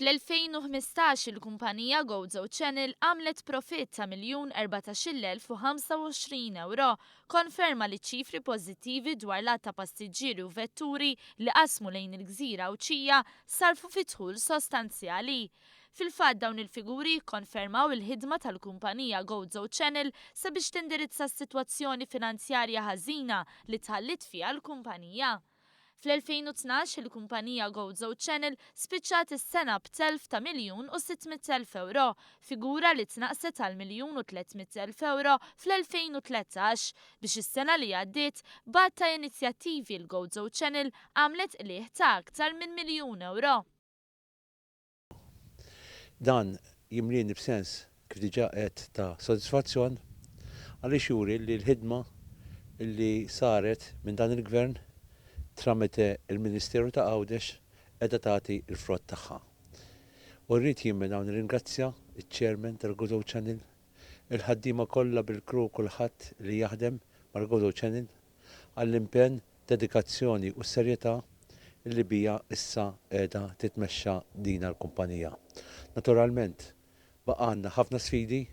Fl-2015 il-kumpanija GoZo Channel għamlet profitt ta' €1,014,025, konferma li ċifri pożittivi dwar l-att ta' passiġġieri u vetturi li qasmu lejn il-Gżira u Ċija sarfu fi dħul sostanzjali. Fil-fatt dawn il-figuri konfermaw il-ħidma tal-kumpanija GoZo Channel sabiex tindirizza s-sitwazzjoni finanzjarja ħażina li tħallit fiha l-kumpanija. Fl-2012 il-kumpanija GoZo Channel spiċċat is-sena b'telf ta' €1,600,000, figura li tnaqset għal €1,300,000 fl-2013 biex is-sena li għaddiet bgħat ta' inizjattivi l-GoZo Channel għamlet qlieħ ta' aktar minn €1,000,000. Dan jimlieni b'sens kif diġà qed ta' sodisfazzjon għaliex juri li l-ħidma li saret minn dan il-gvern tramite il-Ministeru ta' Għawdex qiegħda tagħti l-frott tagħha. U rrid jien minn hawn nirringrazzja iċ-Chairman tal-GoZo Channel, il-ħaddiema kollha bil-crew kulħadd li jaħdem mal-GoZo Channel għall-impenn, dedikazzjoni u s-serjetà li bija issa qiegħda titmexxa din l-kumpanija. Naturalment baqa' għandna ħafna sfidi,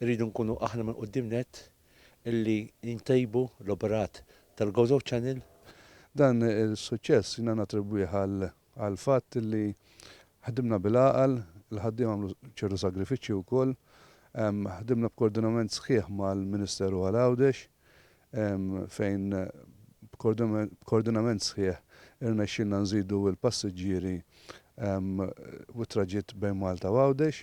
rridu nkunu aħna minn quddiem nett illi ntejbu l-operat tal-GoZo Channel. Dan il-suċċess jina natribwih għal fatt li ħdimna bil-għaqal, il-ħaddim għamlu ċertu sagrifiċċji wkoll, ħdimna b'koordinament sħiħ mal-Ministeru għal-Għawdex fejn b'koordinament sħiħ irnexxilna nżidu l-passiġġieri u t-traġitt bejn Malta u Għawdex.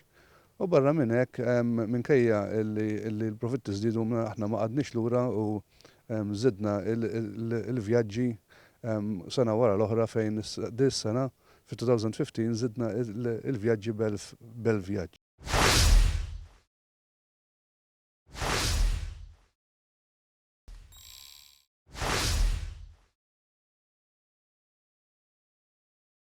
U barra minn hekk minkejja li l-profitti żdiedu aħna ma qadniex lura u żidna il-vjaġġi sena wara l-oħra fejn dis sena fi 2015 żidna il-vjaġġi bel vjaġġ.